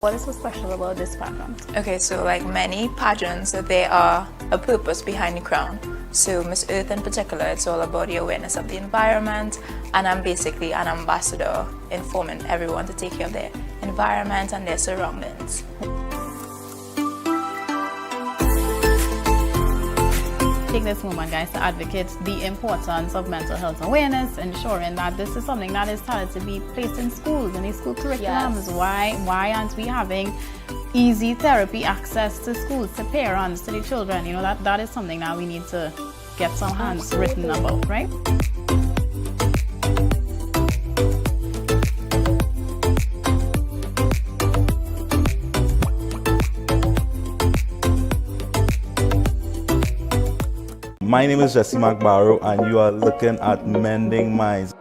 What is so special about this pageant? Okay, so like many pageants, there are a purpose behind the crown. So Miss Earth in particular, it's all about the awareness of the environment, and I'm basically an ambassador informing everyone to take care of their environment and their surroundings. Take this moment, guys, to advocate the importance of mental health awareness, ensuring that this is something that is started to be placed in schools, in these school curriculums. Yes. Why aren't we having easy therapy access to schools, to parents, to the children? You know, that is something that we need to get some hands written about, right? My name is Jesse McBarrow, and you are looking at Mending Minds.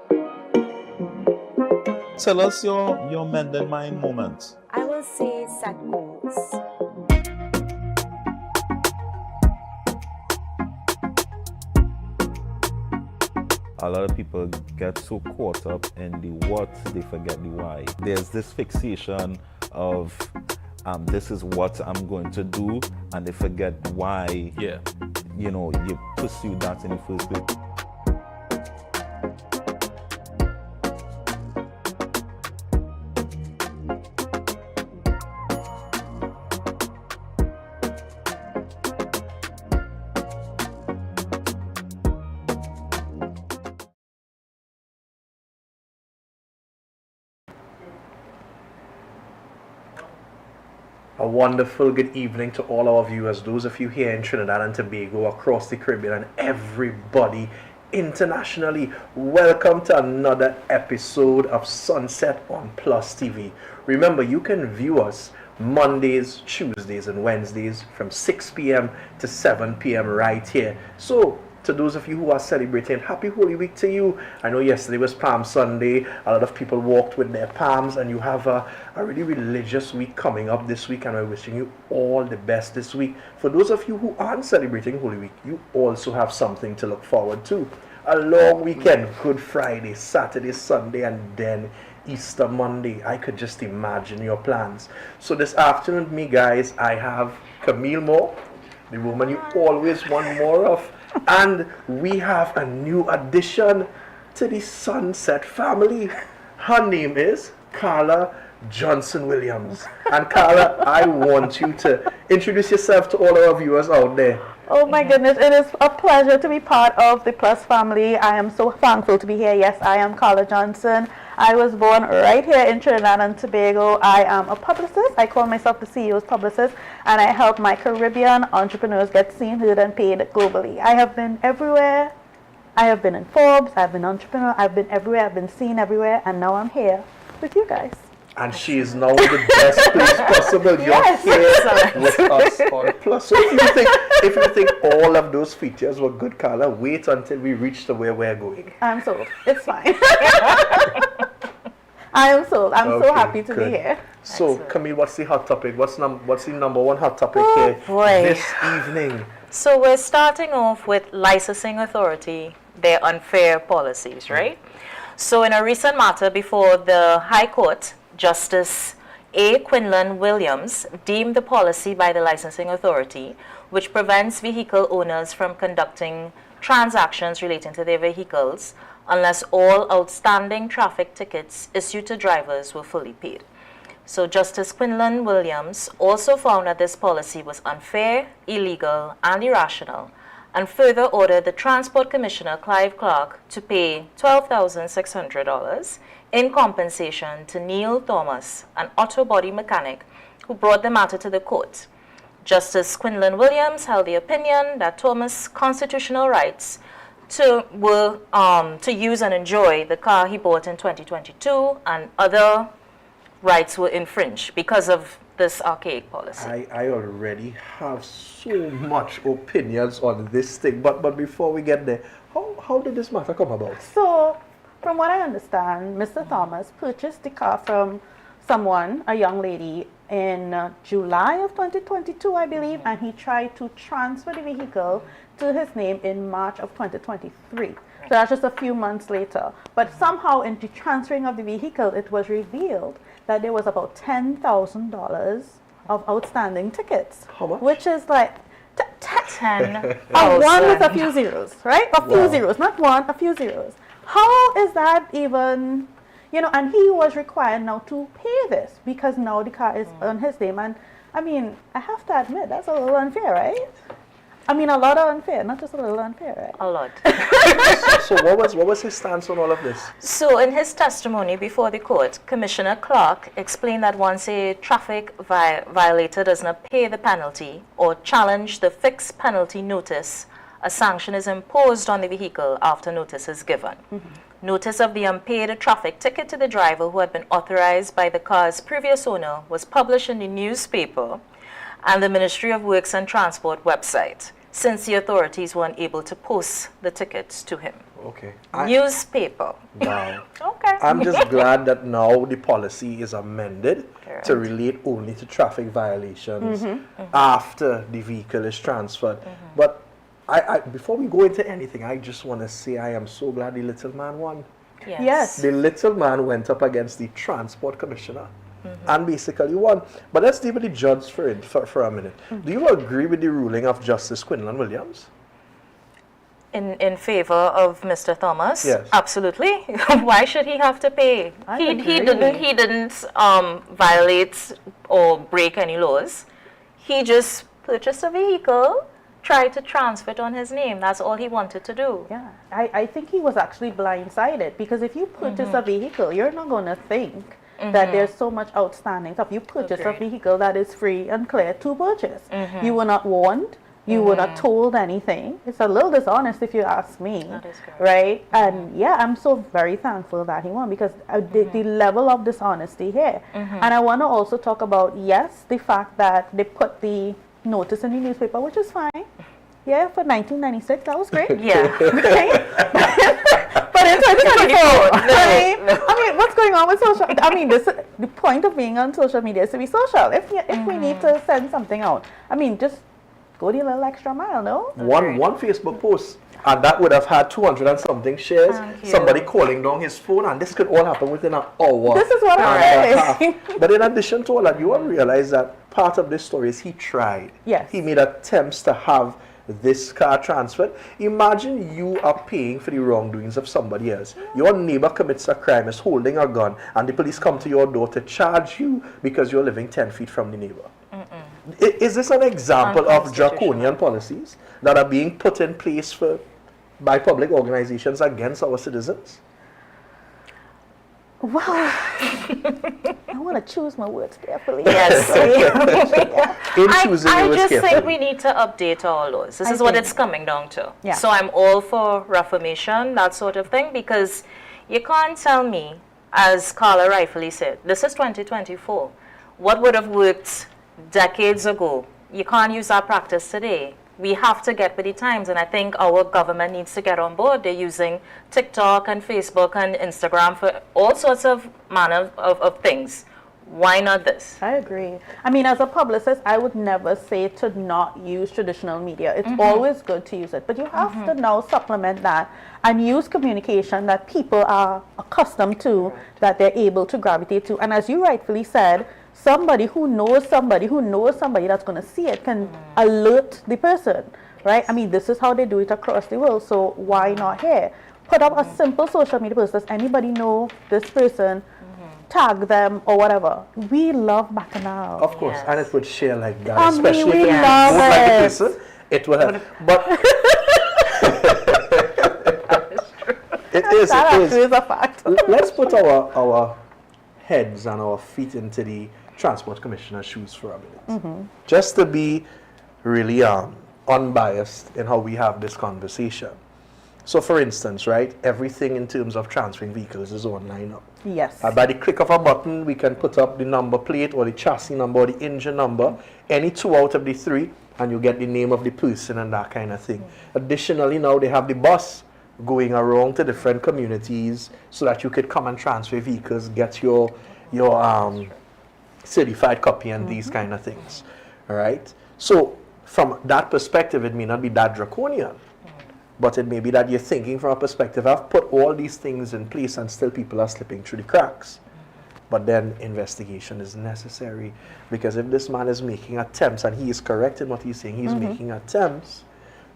Tell us your Mending Mind moment. I will say set goals. A lot of people get so caught up in the what, they forget the why. There's this fixation of this is what I'm going to do, and they forget why. Yeah. You know, you pursue that in the first place. A wonderful good evening to all our viewers, those of you here in Trinidad and Tobago, across the Caribbean, and everybody internationally. Welcome to another episode of Sunset on PlusTV. Remember, you can view us Mondays, Tuesdays, and Wednesdays from 6 p.m. to 7 p.m. right here. So, to those of you who are celebrating, happy Holy Week to you. I know yesterday was Palm Sunday. A lot of people walked with their palms, and you have a really religious week coming up this week, and we're wishing you all the best this week. For those of you who aren't celebrating Holy Week, you also have something to look forward to. A long weekend, Good Friday, Saturday, Sunday, and then Easter Monday. I could just imagine your plans. So this afternoon, me guys, I have Camille Moore, the woman you always want more of. And we have a new addition to the Sunset family. Her name is Carla Johnson Williams. And Carla, I want you to introduce yourself to all our viewers out there. Oh my goodness, it is a pleasure to be part of the Plus family. I am so thankful to be here. Yes, I am Carla Johnson. I was born right here in Trinidad and Tobago. I am a publicist. I call myself the CEO's publicist, and I help my Caribbean entrepreneurs get seen, heard, and paid globally. I have been everywhere. I have been in Forbes, I've been entrepreneur, I've been everywhere, I've been seen everywhere, and now I'm here with you guys. And she is now the best place possible. Yes. You're here with us on Plus. So if you think all of those features were good, Carla, wait until we reach to where we're going. I'm sold. It's fine. I am sold. I'm so happy to be here. So, Camille, what's the hot topic? What's the number one hot topic here this evening? So we're starting off with licensing authority, their unfair policies, right? So in a recent matter before the High Court, Justice A. Quinlan Williams deemed the policy by the licensing authority, which prevents vehicle owners from conducting transactions relating to their vehicles unless all outstanding traffic tickets issued to drivers were fully paid. So Justice Quinlan Williams also found that this policy was unfair, illegal, and irrational, and further ordered the Transport Commissioner, Clive Clark, to pay $12,600 in compensation to Neil Thomas, an auto body mechanic who brought the matter to the court. Justice Quinlan Williams held the opinion that Thomas' constitutional rights to use and enjoy the car he bought in 2022 and other rights were infringed because of this archaic policy. I already have so much opinions on this thing, but before we get there, how did this matter come about? So, from what I understand, Mr. Thomas purchased the car from someone, a young lady, in July of 2022, I believe, and he tried to transfer the vehicle to his name in March of 2023. So that's just a few months later. But somehow in the transferring of the vehicle, it was revealed that there was about $10,000 of outstanding tickets. How much? Which is like 10. a one with a few zeros, right? A few zeros, not one, a few zeros. How is that even, you know, and he was required now to pay this because now the car is on his name. And I mean, I have to admit, that's a little unfair, right? I mean, a lot of unfair, not just a little unfair, right? A lot. So what was his stance on all of this? So in his testimony before the court, Commissioner Clark explained that once a traffic violator does not pay the penalty or challenge the fixed penalty notice, a sanction is imposed on the vehicle after notice is given. Notice of the unpaid traffic ticket to the driver who had been authorized by the car's previous owner was published in the newspaper and the Ministry of Works and Transport website, since the authorities weren't able to post the tickets to him. Okay. Newspaper. Wow. Okay. I'm just glad that now the policy is amended Correct. to relate only to traffic violations after the vehicle is transferred. But I before we go into anything, I just want to say I am so glad the little man won. Yes. The little man went up against the transport commissioner and basically won. But let's deal with the judge for a minute. Do you agree with the ruling of Justice Quinlan Williams? In favor of Mr. Thomas? Yes. Absolutely. Why should he have to pay? He didn't violate or break any laws. He just purchased a vehicle, tried to transfer it on his name. That's all he wanted to do. Yeah, I think he was actually blindsided because if you purchase a vehicle, you're not going to think that there's so much outstanding stuff. You purchase a vehicle that is free and clear to purchase. You were not warned. You were not told anything. It's a little dishonest if you ask me. That is correct. Right? And yeah, I'm so very thankful that he won because the level of dishonesty here. And I want to also talk about, yes, the fact that they put the notice in the newspaper, which is fine. Yeah, for 1996, that was great. Yeah. Right? But in 2024, I mean, what's going on with social? I mean, the point of being on social media is to be social. If we need to send something out, I mean, just go the little extra mile, no? One Facebook post, and that would have had 200 and something shares. Somebody calling down his phone, and this could all happen within an hour. This is what I'm saying. But in addition to all that, you will realize that part of this story is he tried. Yes. He made attempts to have this car transferred. Imagine you are paying for the wrongdoings of somebody else. Your neighbor commits a crime, is holding a gun, and the police come to your door to charge you because you're living 10 feet from the neighbor. Is this an example of draconian policies that are being put in place by public organizations against our citizens? Well, I want to choose my words carefully. Yes. I just carefully. think we need to update our laws. This is what it's coming down to. Yeah. So I'm all for reformation, that sort of thing, because you can't tell me, as Carla rightfully said, this is 2024. What would have worked decades ago? You can't use that practice today. We have to get with the times, and I think our government needs to get on board. They're using TikTok and Facebook and Instagram for all sorts of manner of things. Why not this? I agree. I mean, as a publicist, I would never say to not use traditional media. It's always good to use it, but you have to now supplement that and use communication that people are accustomed to, that they're able to gravitate to. And as you rightfully said, somebody who knows somebody that's going to see it can alert the person, right? I mean, this is how they do it across the world, so why not here? Put up a simple social media post. Does anybody know this person? Tag them or whatever. We love Bacchanal. Of course, and it would share like that, I mean, especially we if you love don't like the it. person, it will have. But That actually is a fact. Let's put our heads and our feet into the Transport Commissioner's shoes for a minute. Just to be really unbiased in how we have this conversation. So for instance, right, everything in terms of transferring vehicles is online now. Yes. By the click of a button, we can put up the number plate or the chassis number or the engine number, any two out of the three, and you get the name of the person and that kind of thing. Additionally, now they have the bus going around to different communities so that you could come and transfer vehicles, get your certified copy and these kind of things. All right? So from that perspective, it may not be that draconian, but it may be that you're thinking from a perspective, I've put all these things in place and still people are slipping through the cracks. But then investigation is necessary, because if this man is making attempts, and he is correct in what he's saying, he's making attempts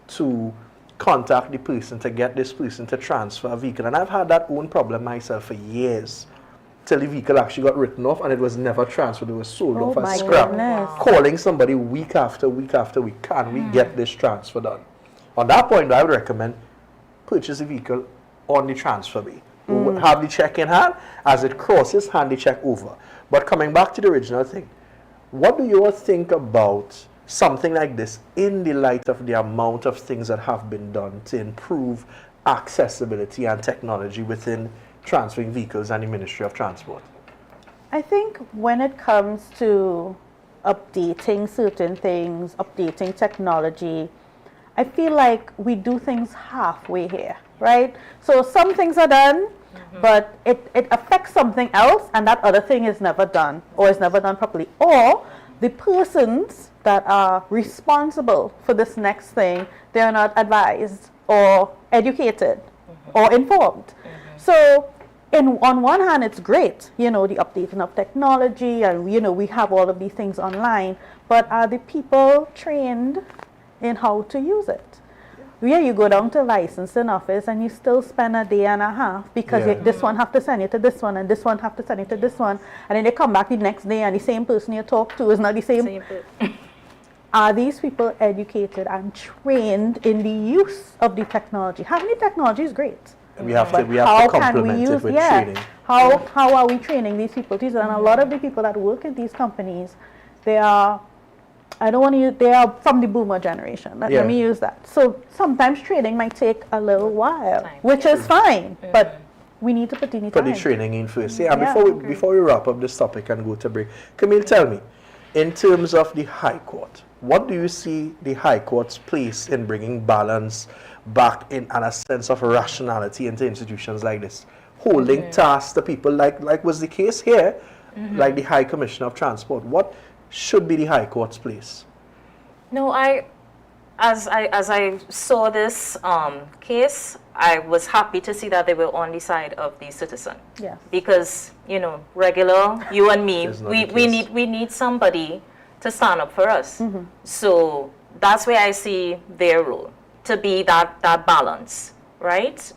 to contact the person to get this person to transfer a vehicle. And I've had that own problem myself for years, till the vehicle actually got written off and it was never transferred. It was sold off as scrap. Calling somebody week after week after week, can we get this transfer done? On that point, I would recommend purchase the vehicle on the transfer bay. Have the check in hand. As it crosses, hand the check over. But coming back to the original thing, what do you all think about something like this in the light of the amount of things that have been done to improve accessibility and technology within transferring vehicles and the Ministry of Transport? I think when it comes to updating certain things, updating technology, I feel like we do things halfway here, right? So some things are done, but it affects something else, and that other thing is never done, or is never done properly. Or the persons that are responsible for this next thing, they are not advised or educated or informed. So on one hand, it's great, the updating of technology, and we have all of these things online, but are the people trained in how to use it? Yeah, you go down to licensing office and you still spend a day and a half, because this one have to send it to this one, and this one have to send it to this one, and then they come back the next day and the same person you talk to is not the same. Are these people educated and trained in the use of the technology? Having the technology is great. We have to complement it with training. How are we training these people to use it? And a lot of the people that work in these companies, they are from the boomer generation. Let me use that. So sometimes training might take a little while, which is fine, but we need to put the training in first. Before we wrap up this topic and go to break, Camille, tell me, in terms of the High Court, what do you see the High Court's place in bringing balance back in and a sense of rationality into institutions like this, holding tasks to people like was the case here, like the High Commissioner of Transport? What should be the High Court's place? No, as I saw this case, I was happy to see that they were on the side of the citizen. Yeah. Because regular you and me, we need somebody to stand up for us. So that's where I see their role, to be that balance, right?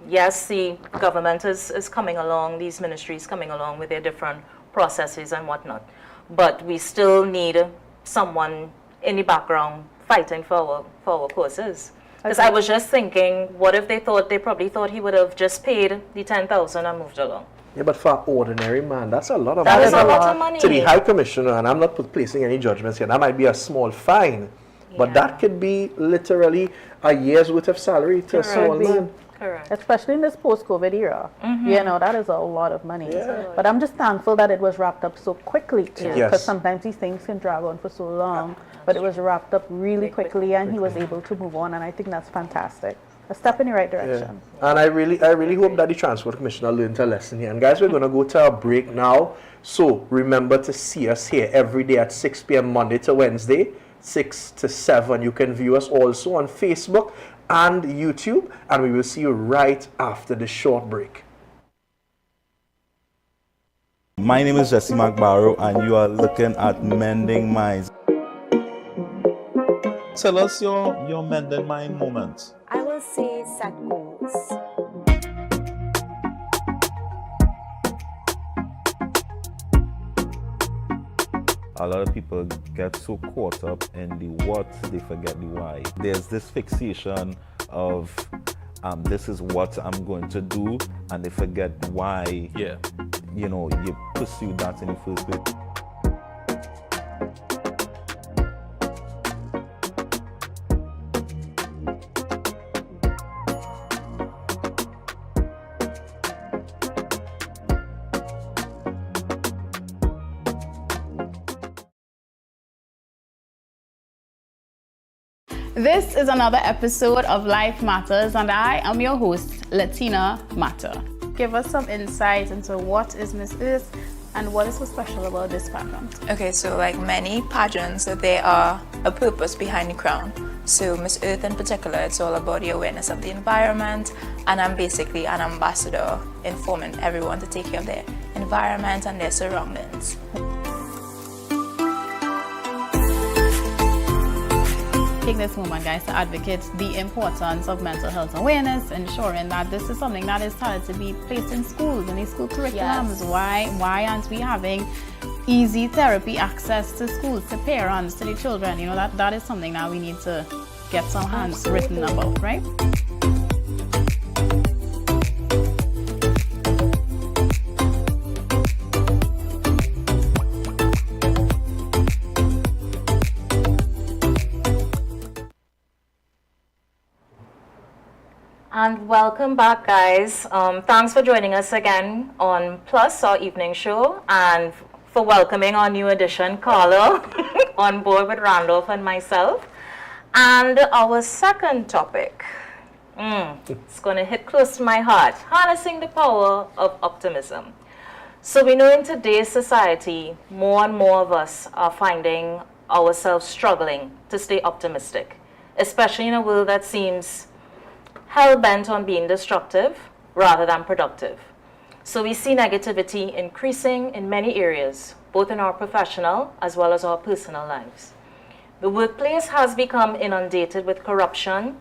Yes, the government is coming along, these ministries coming along with their different processes and whatnot, but we still need someone in the background fighting for our causes. Because I was just thinking, what if they probably thought he would have just paid the 10,000 and moved along? Yeah, but for an ordinary man, that's a lot of money. That is a lot of money. To the High Commissioner, and I'm not placing any judgments here, that might be a small fine, but that could be literally a year's worth of salary to a small man. Correct. Especially in this post-COVID era. That is a lot of money. But I'm just thankful that it was wrapped up so quickly too, because sometimes these things can drag on for so long. But it was wrapped up really quickly, and he was able to move on, and I think that's fantastic. A step in the right direction. And I really hope that the Transport Commissioner learned a lesson here. And guys, we're going to go to a break now. So remember to see us here every day at 6 p.m. Monday to Wednesday, 6 to 7. You can view us also on Facebook and YouTube, and we will see you right after the short break. My name is Jesse McBarrow, and you are looking at Mending Minds. Tell us your Mending Mind moment. I will say set goals. A lot of people get so caught up in the what, they forget the why. There's this fixation of this is what I'm going to do, and they forget why you pursue that in the first place. This is another episode of Life Matters, and I am your host, Latina Mata. Give us some insight into what is Miss Earth And what is so special about this pageant? Okay, so like many pageants, there are a purpose behind the crown. So Miss Earth in particular, it's all about the awareness of the environment, and I'm basically an ambassador informing everyone to take care of their environment and their surroundings. Take this moment, guys, to advocate the importance of mental health awareness, ensuring that this is something that is started to be placed in schools and in school curriculums. Yes. Why aren't we having easy therapy access to schools, to parents, to the children? You know, that is something that we need to get some hands written about, right? And welcome back, guys. Thanks for joining us again on Plus, our evening show, and for welcoming our new addition, Carla, on board with Randolph and myself. And our second topic, it's going to hit close to my heart, harnessing the power of optimism. So we know in today's society, more and more of us are finding ourselves struggling to stay optimistic, especially in a world that seems hell-bent on being destructive rather than productive. So we see negativity increasing in many areas, both in our professional as well as our personal lives. The workplace has become inundated with corruption,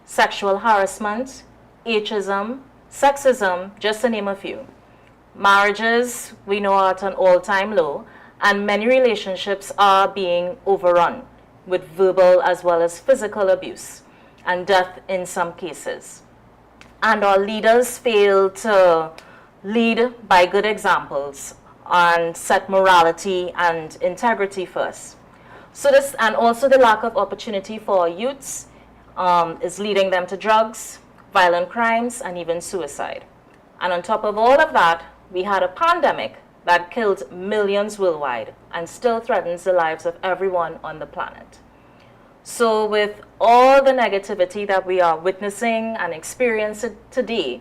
sexual harassment, ageism, sexism, just to name a few. Marriages, we know, are at an all-time low, and many relationships are being overrun with verbal as well as physical abuse, and death in some cases. And our leaders fail to lead by good examples and set morality and integrity first. So this, and also the lack of opportunity for our youths is leading them to drugs, violent crimes, and even suicide. And on top of all of that, we had a pandemic that killed millions worldwide and still threatens the lives of everyone on the planet. So with all the negativity that we are witnessing and experiencing today,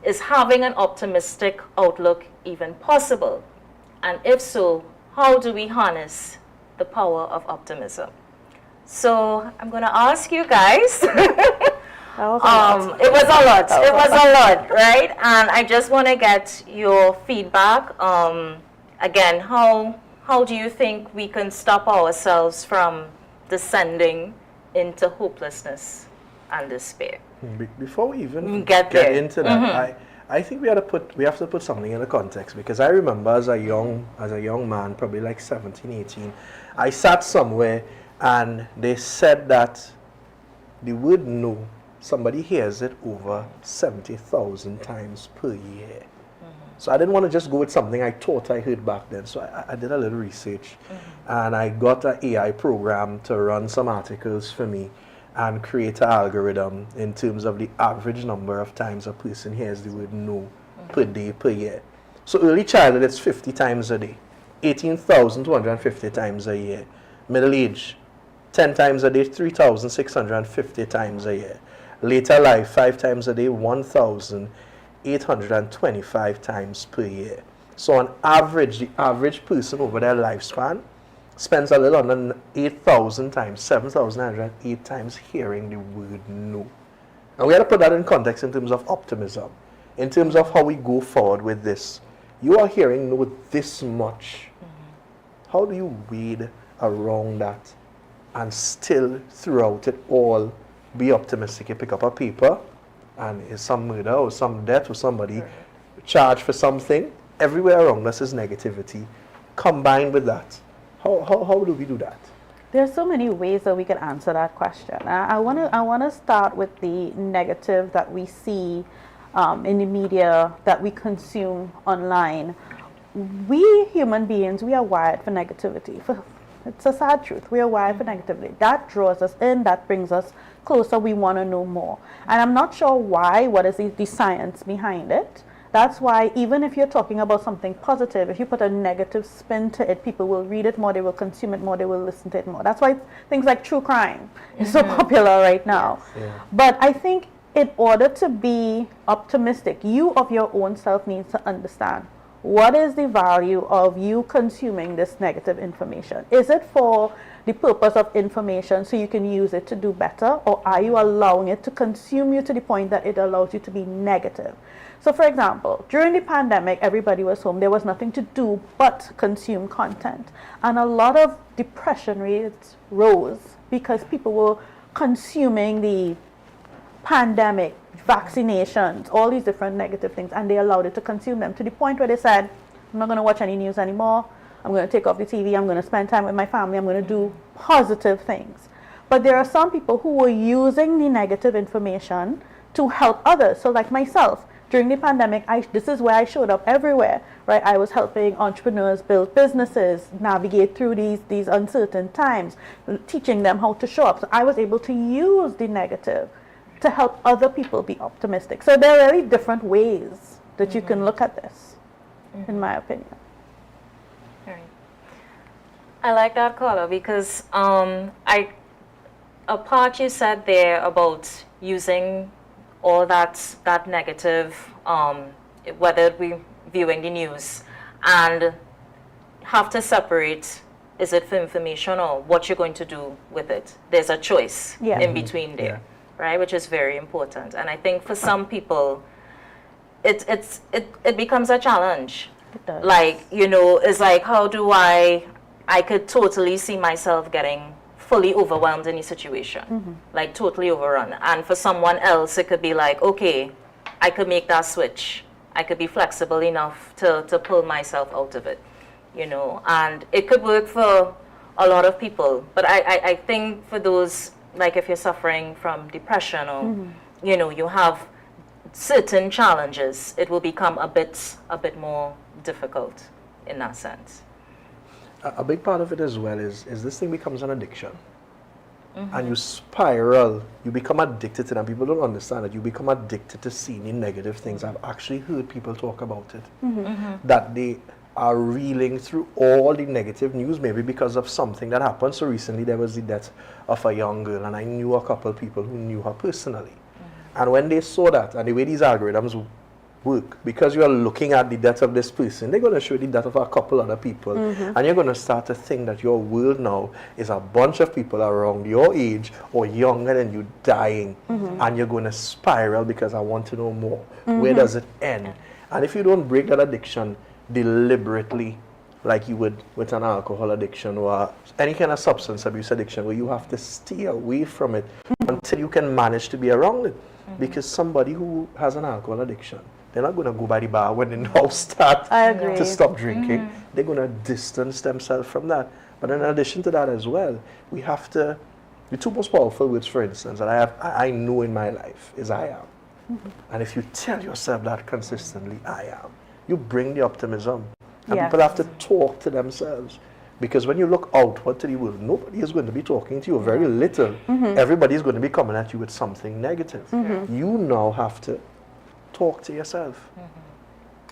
is having an optimistic outlook even possible? And if so, how do we harness the power of optimism? So I'm going to ask you guys. It was a lot, right? And I just want to get your feedback. Again, how do you think we can stop ourselves from descending into hopelessness and despair? Before we even get into that, I think we have to put something in the context, because I remember as a young man, probably like 17, 18, I sat somewhere and they said that the word no, somebody hears it over 70,000 times per year. So I didn't want to just go with something I thought I heard back then. So I did a little research, and I got an AI program to run some articles for me and create an algorithm in terms of the average number of times a person hears the word no per day, per year. So early childhood, it's 50 times a day, 18,250 times a year. Middle age, 10 times a day, 3,650 times a year. Later life, 5 times a day, 1,825 times per year. So on average, the average person over their lifespan spends a little under 8,000 times, 7,908 times hearing the word no. And we have to put that in context in terms of optimism, in terms of how we go forward with this. You are hearing no this much. How do you wade around that and still throughout it all be optimistic? You pick up a paper and is some murder or some death or somebody charged for something. Everywhere around us is negativity. Combined with that, how do we do that? There's so many ways that we can answer that question. I want to start with the negative that we see in the media, that we consume online. We human beings, we are wired for negativity. It's a sad truth. We are wired for negativity. That draws us in, that brings us closer. We want to know more. And I'm not sure why, what is the science behind it. That's why even if you're talking about something positive, if you put a negative spin to it, people will read it more, they will consume it more, they will listen to it more. That's why things like true crime is so popular right now. Yes. Yeah. But I think in order to be optimistic, you of your own self needs to understand what is the value of you consuming this negative information? Is it for the purpose of information so you can use it to do better, or are you allowing it to consume you to the point that it allows you to be negative? So for example, during the pandemic, everybody was home. There was nothing to do but consume content. And a lot of depression rates rose because people were consuming the pandemic, vaccinations, all these different negative things, and they allowed it to consume them to the point where they said, I'm not going to watch any news anymore. I'm going to take off the TV. I'm going to spend time with my family. I'm going to do positive things. But there are some people who were using the negative information to help others. So like myself, during the pandemic, this is where I showed up everywhere, right? I was helping entrepreneurs build businesses, navigate through these uncertain times, teaching them how to show up. So I was able to use the negative to help other people be optimistic. So there are really different ways that you can look at this, in my opinion. Right. I like that, Carla, because a part you said there about using all that negative, whether it be viewing the news, and have to separate, is it for information or what you're going to do with it? There's a choice in between there, right? Which is very important. And I think for some people, it becomes a challenge. It does. Like, you know, it's like, how do I could totally see myself getting fully overwhelmed in the situation, like totally overrun. And for someone else, it could be like, okay, I could make that switch. I could be flexible enough to pull myself out of it, you know. And it could work for a lot of people. But I think for those, like if you're suffering from depression or, you know, you have certain challenges, it will become a bit more difficult in that sense. A big part of it as well is this thing becomes an addiction. And you spiral, you become addicted to them. People don't understand that you become addicted to seeing the negative things. I've actually heard people talk about it, that they are reeling through all the negative news, maybe because of something that happened. So recently there was the death of a young girl, and I knew a couple of people who knew her personally. And when they saw that, and the way these algorithms work, because you are looking at the death of this person, they're going to show the death of a couple other people, and you're going to start to think that your world now is a bunch of people around your age or younger than you dying, and you're going to spiral because I want to know more. Where does it end? And if you don't break that addiction deliberately, like you would with an alcohol addiction or any kind of substance abuse addiction, where you have to stay away from it until you can manage to be around it. Because somebody who has an alcohol addiction, they're not going to go by the bar when they now start to stop drinking. They're going to distance themselves from that. But in addition to that as well, we have to, the two most powerful words, for instance, that I know in my life is I am. And if you tell yourself that consistently, I am, you bring the optimism. And people have to talk to themselves. Because when you look outward to the world, nobody is going to be talking to you, very little. Everybody is going to be coming at you with something negative. You now have to talk to yourself.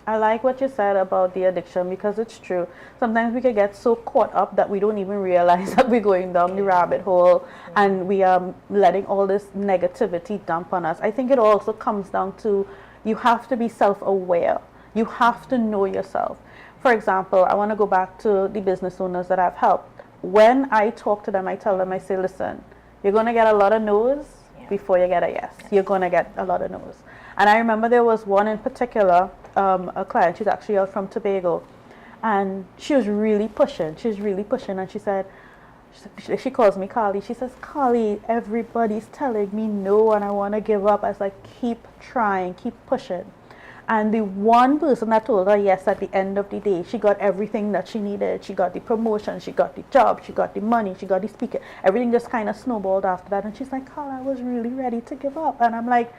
I like what you said about the addiction, because it's true. Sometimes we can get so caught up that we don't even realize that we're going down the rabbit hole and we are letting all this negativity dump on us. I think it also comes down to, you have to be self-aware. You have to know yourself. For example, I want to go back to the business owners that I've helped. When I talk to them, I tell them, I say, listen, you're going to get a lot of no's before you get a yes. You're going to get a lot of no's. And I remember there was one in particular, a client, she's actually out from Tobago, and she was really pushing. And she said, she calls me Carly. She says, Carly, everybody's telling me no and I want to give up. I was like, keep trying, keep pushing. And the one person that told her yes at the end of the day, she got everything that she needed. She got the promotion, she got the job, she got the money, she got the speaker. Everything just kind of snowballed after that. And she's like, Carl, I was really ready to give up. And I'm like,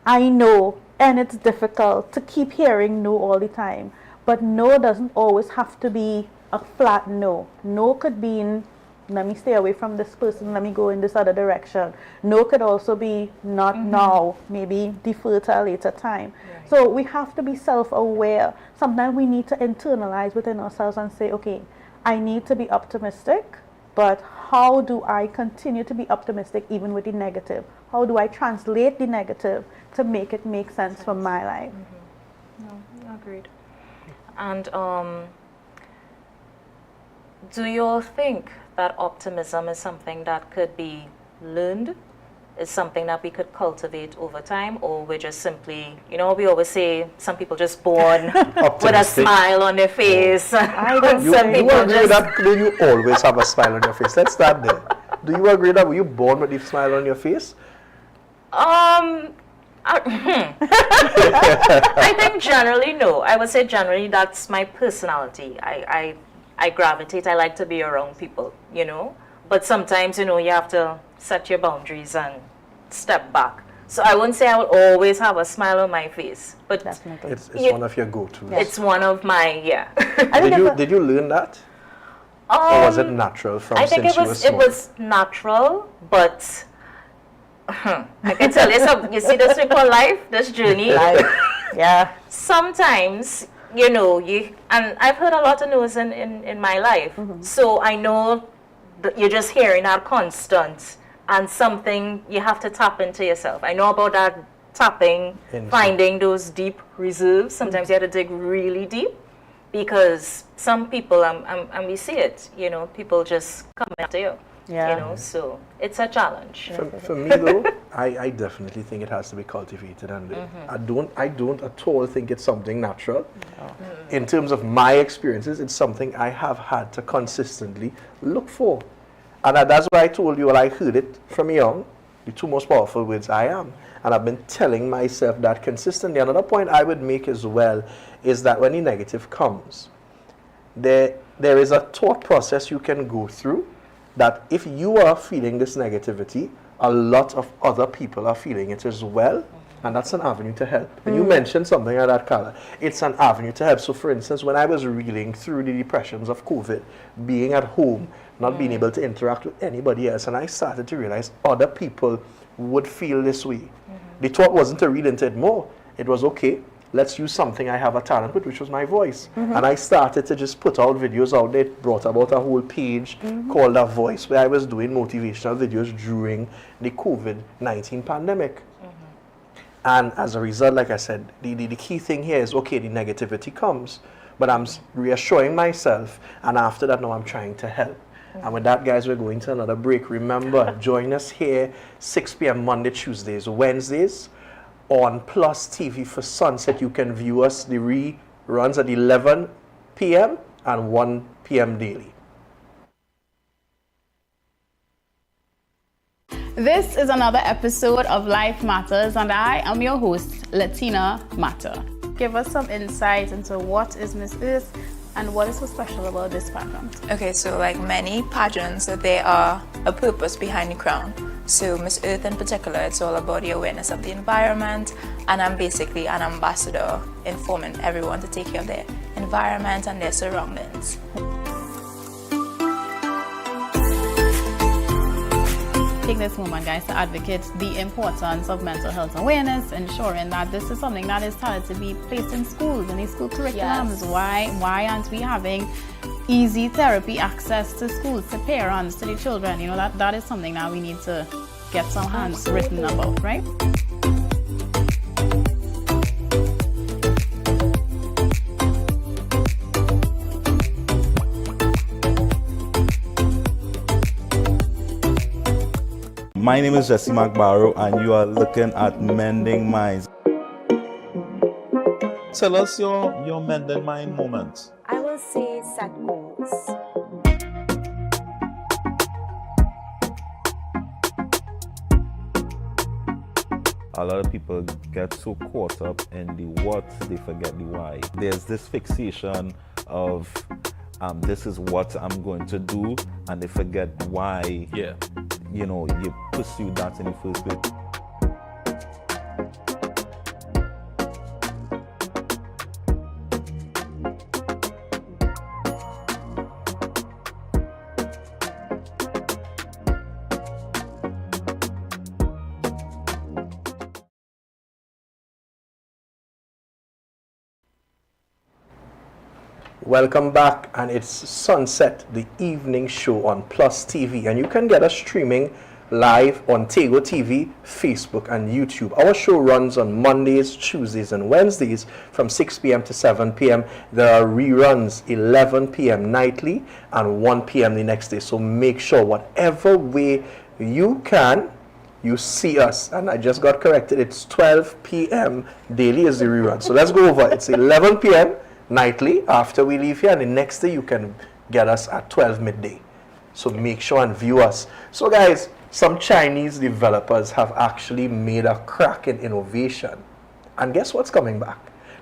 I know, and it's difficult to keep hearing no all the time. But no doesn't always have to be a flat no. No could be let me stay away from this person, let me go in this other direction. No could also be not now, maybe defer to a later time. Right. So we have to be self-aware. Sometimes we need to internalize within ourselves and say, okay, I need to be optimistic, but how do I continue to be optimistic even with the negative? How do I translate the negative to make it make sense for my life? No, agreed. And do you all think that optimism is something that could be learned? Is something that we could cultivate over time, or we're just simply, we always say some people just born with a smile on their face. And You some people agree that you always have a smile on your face? Let's start there. Do you agree that were you born with a smile on your face? I think generally no. I would say generally that's my personality. I gravitate. I like to be around people, But sometimes, you have to set your boundaries and step back. So I wouldn't say I will always have a smile on my face, but Definitely. It's one of your go-tos. it's one of my, Did you learn that? Or was it natural from I think since you were small? it was natural, but I can tell you something. You see this thing called life, this journey. Yeah. Sometimes, and I've heard a lot of no's in my life. So I know that you're just hearing that constant and something you have to tap into yourself. I know about that tapping, finding those deep reserves. Sometimes you have to dig really deep because some people, and we see it, people just come after you. Yeah. So it's a challenge. For me though, I definitely think it has to be cultivated, and I don't at all think it's something natural. In terms of my experiences, it's something I have had to consistently look for, and that's why I told you, well, I heard it from young. The two most powerful words, I am, and I've been telling myself that consistently. Another point I would make as well is that when the negative comes, there is a thought process you can go through, that if you are feeling this negativity, a lot of other people are feeling it as well, and that's an avenue to help. And you mentioned something like that, Carla. It's an avenue to help. So for instance, when I was reeling through the depressions of COVID, being at home, not being able to interact with anybody else, and I started to realize other people would feel this way. The thought wasn't to read into it more. It was, okay, let's use something I have a talent with, which was my voice. And I started to just put out videos out there. It brought about a whole page called A Voice, where I was doing motivational videos during the COVID-19 pandemic. And as a result, like I said, the key thing here is, okay, the negativity comes, but I'm reassuring myself, and after that, now I'm trying to help. And with that, guys, we're going to another break. Remember, join us here 6 p.m. Monday, Tuesdays, Wednesdays, on PlusTV for Sunset. You can view us. The reruns at 11 p.m. and 1 p.m. daily. This is another episode of Life Matters, and I am your host, Latina Mata. Give us some insight into what is Miss Earth and what is so special about this pageant. Okay, so like many pageants, there are a purpose behind the crown. So Miss Earth in particular, it's all about the awareness of the environment, and I'm basically an ambassador informing everyone to take care of their environment and their surroundings. Take this moment, guys, to advocate the importance of mental health awareness, ensuring that this is something that is started to be placed in schools and in school curriculums. Why aren't we having easy therapy access to schools, to parents, to the children? That is something that we need to get some hands written about, right? My name is Jesse McBarrow, and you are looking at Mending Minds. Tell us your Mending Mind moment. I will say set goals. A lot of people get so caught up in the what, they forget the why. There's this fixation of this is what I'm going to do, and they forget why you pursue that in the first place. Welcome back, and it's Sunset, the evening show on PlusTV, and you can get us streaming live on Tego TV, Facebook, and YouTube. Our show runs on Mondays, Tuesdays, and Wednesdays from 6 p.m. to 7 p.m. There are reruns 11 p.m. nightly and 1 p.m. the next day. So make sure whatever way you can, you see us. And I just got corrected. It's 12 p.m. daily is the rerun. So let's go over. It's 11 p.m. nightly after we leave here. And the next day you can get us at 12 midday. So make sure and view us. So guys, some Chinese developers have actually made a crack in innovation. And guess what's coming back?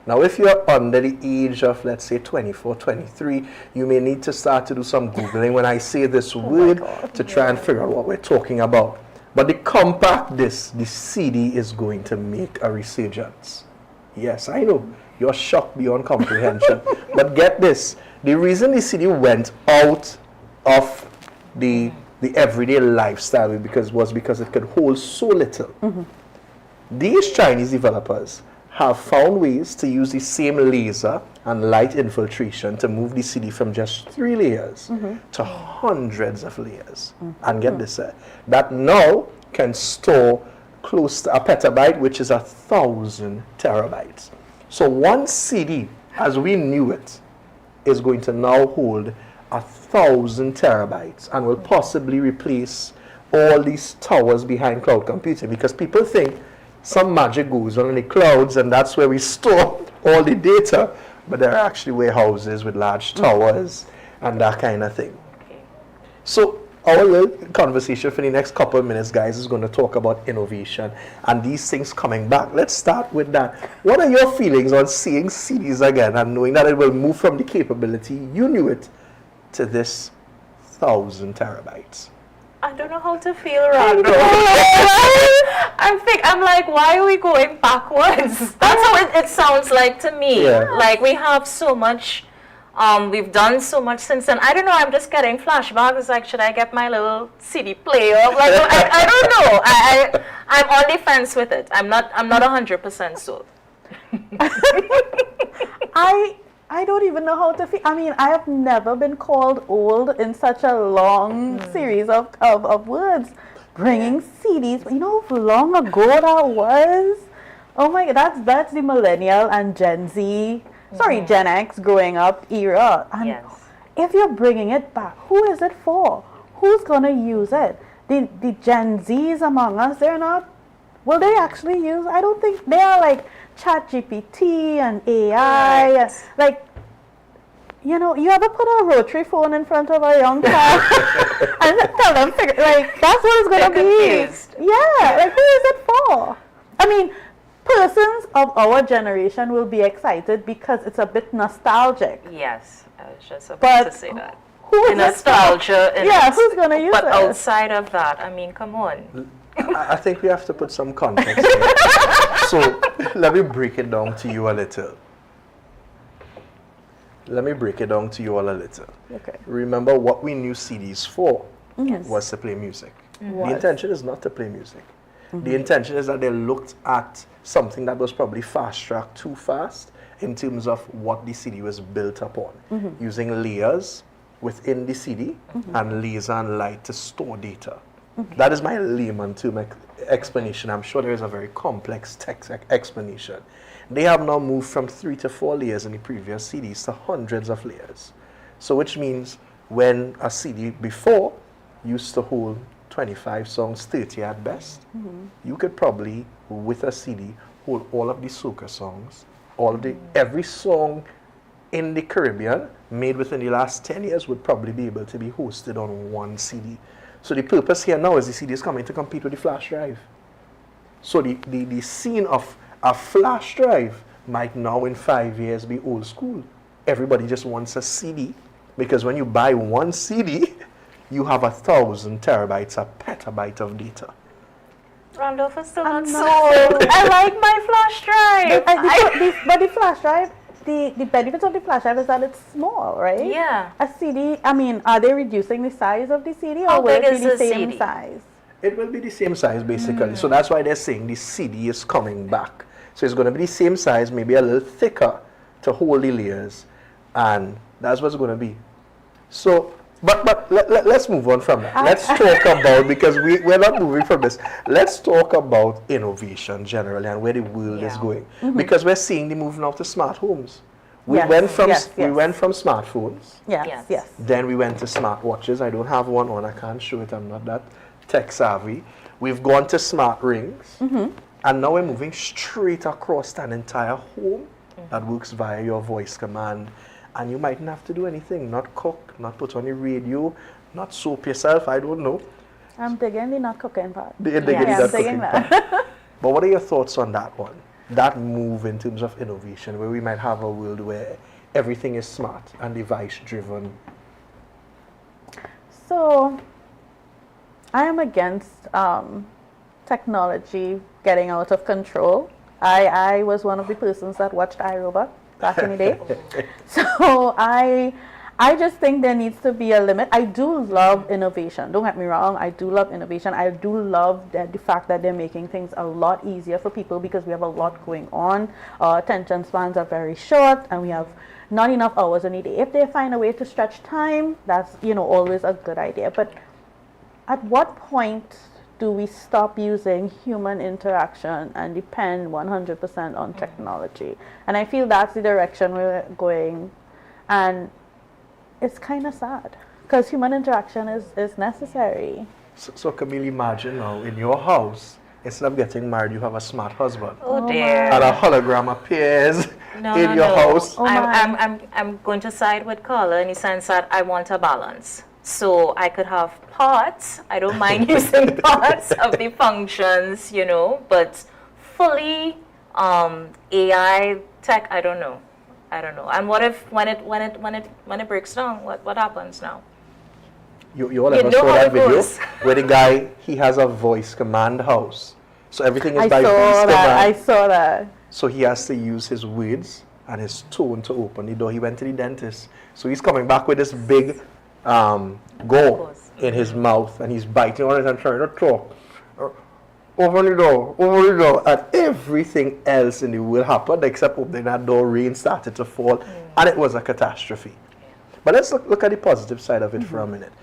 Now, if you're under the age of, let's say, 24, 23, you may need to start to do some Googling when I say this word to try and figure out what we're talking about. But the compact disc, the CD, is going to make a resurgence. Yes, I know. You're shocked beyond comprehension. But get this. The reason the CD went out of the everyday lifestyle was because it could hold so little. These Chinese developers have found ways to use the same laser and light infiltration to move the CD from just 3 layers to hundreds of layers. And get this, that now can store close to a petabyte, which is 1,000 terabytes. So one CD, as we knew it, is going to now hold 1,000 terabytes and will possibly replace all these towers behind cloud computing, because people think some magic goes on in the clouds and that's where we store all the data, but there are actually warehouses with large towers and that kind of thing. So our little conversation for the next couple of minutes, guys, is going to talk about innovation and these things coming back. Let's start with that. What are your feelings on seeing CDs again and knowing that it will move from the capability, you knew it, to this 1,000 terabytes? I don't know how to feel, Randolph. I'm like, why are we going backwards? That's how it sounds like to me. Yeah. Like we have so much, we've done so much since then. I don't know, I'm just getting flashbacks. It's like, should I get my little CD player? Like, I don't know. I'm on the fence with it. I'm not 100% sold. I don't even know how to feel. I mean, I have never been called old in such a long series of words. Bringing CDs, you know how long ago that was? Oh my God, that's the millennial and Gen Z, Gen X growing up era. And if you're bringing it back, who is it for? Who's going to use it? The Gen Zs among us, they're not, will they actually use? I don't think they are like ChatGPT and AI. Right. Like, you know, you ever put a rotary phone in front of a young child and tell them, like, that's what it's going to be. Confused. Yeah, like, who is it for? I mean, persons of our generation will be excited because it's a bit nostalgic. Yes, I was just about to say that. Who is The nostalgia. who's going to use But it? outside of that, I mean, come on. I think we have to put some context here. So let me break it down to you a little. Okay. Remember what we knew CDs for Yes. was to play music. The Was. intention is not to play music. The intention is that they looked at something that was probably fast-tracked too fast in terms of what the CD was built upon, using layers within the CD and laser and light to store data. That is my layman term explanation. I'm sure there is a very complex text explanation. They have now moved from 3 to 4 layers in the previous CDs to hundreds of layers. So which means when a CD before used to hold 25 songs, 30 at best, you could probably, with a CD, hold all of the soca songs, every song in the Caribbean made within the last 10 years would probably be able to be hosted on one CD. So the purpose here now is the CD is coming to compete with the flash drive. So the scene of a flash drive might now in 5 years be old school. Everybody just wants a CD, because when you buy one CD, you have 1,000 terabytes, a petabyte of data. Randolph is still not sold. I like my flash drive. But the flash drive, the benefits of the flash drive is that it's small, right? Yeah. A CD, I mean, are they reducing the size of the CD, or How will big it be is the the same CD? size? It will be the same size basically. So that's why they're saying the CD is coming back. So it's going to be the same size, maybe a little thicker to hold the layers, and that's what's going to be. So But let's move on from that. Let's talk about, because we're not moving from this. Let's talk about innovation generally and where the world is going. Because we're seeing the move now to smart homes. We went from smartphones. Yes. Then we went to smartwatches. I don't have one on. I can't show it. I'm not that tech savvy. We've gone to smart rings. And now we're moving straight across an entire home that works via your voice command. And you mightn't have to do anything. Not cook, not put on the radio, not soap yourself. I don't know. I'm digging the not cooking part. I'm digging that. But what are your thoughts on that one? That move in terms of innovation, where we might have a world where everything is smart and device driven. So, I am against technology getting out of control. I was one of the persons that watched iRobot back in the day. So I just think there needs to be a limit. I do love innovation. Don't get me wrong. I do love innovation. I do love the fact that they're making things a lot easier for people because we have a lot going on. Our attention spans are very short and we have not enough hours in a day. If they find a way to stretch time, that's, always a good idea. But at what point do we stop using human interaction and depend 100% on technology? And I feel that's the direction we're going. And it's kind of sad because human interaction is necessary. So Camille, imagine now in your house, instead of getting married, you have a smart husband. Oh dear. And a hologram appears in your house. I'm going to side with Carla in the sense that I want a balance. So I could have parts. I don't mind using parts of the functions, but fully AI tech, I don't know. And what if when it breaks down, what happens now? You all ever saw that video where the guy, he has a voice command house. So everything is by voice command. I saw that. So he has to use his words and his tone to open the door. He went to the dentist. So he's coming back with this big gauze in his mouth and he's biting on it and trying to talk. Over the door, and everything else in the world happened except opening that door, rain started to fall, and it was a catastrophe. But let's look at the positive side of it for a minute.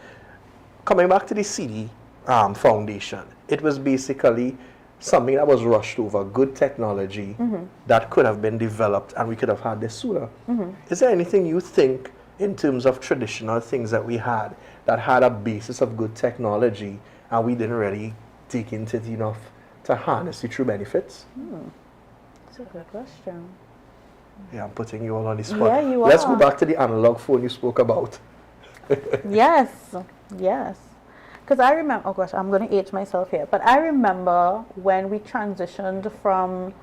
Coming back to the CD Foundation, it was basically something that was rushed over, good technology that could have been developed and we could have had this sooner. Is there anything you think in terms of traditional things that we had that had a basis of good technology and we didn't really take into it enough to harness the true benefits? That's a good question. Yeah, I'm putting you all on the spot. Yeah, you Let's are. go back to the analog phone you spoke about. Yes. Because I remember, oh gosh, I'm going to age myself here, but I remember when we transitioned from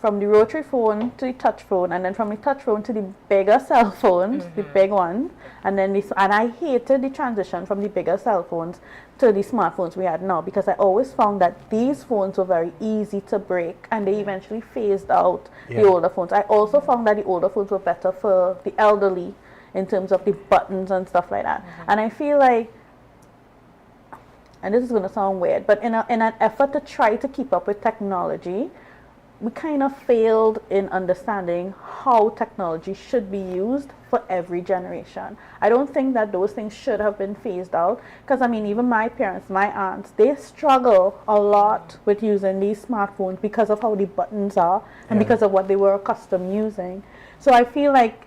the rotary phone to the touch phone, and then from the touch phone to the bigger cell phones, the big ones, and I hated the transition from the bigger cell phones to the smartphones we had now, because I always found that these phones were very easy to break and they eventually phased out the older phones. I also found that the older phones were better for the elderly in terms of the buttons and stuff like that. And I feel like, and this is going to sound weird, but in an effort to try to keep up with technology, we kind of failed in understanding how technology should be used for every generation. I don't think that those things should have been phased out, because even my parents, my aunts, they struggle a lot with using these smartphones because of how the buttons are and because of what they were accustomed using. So I feel like,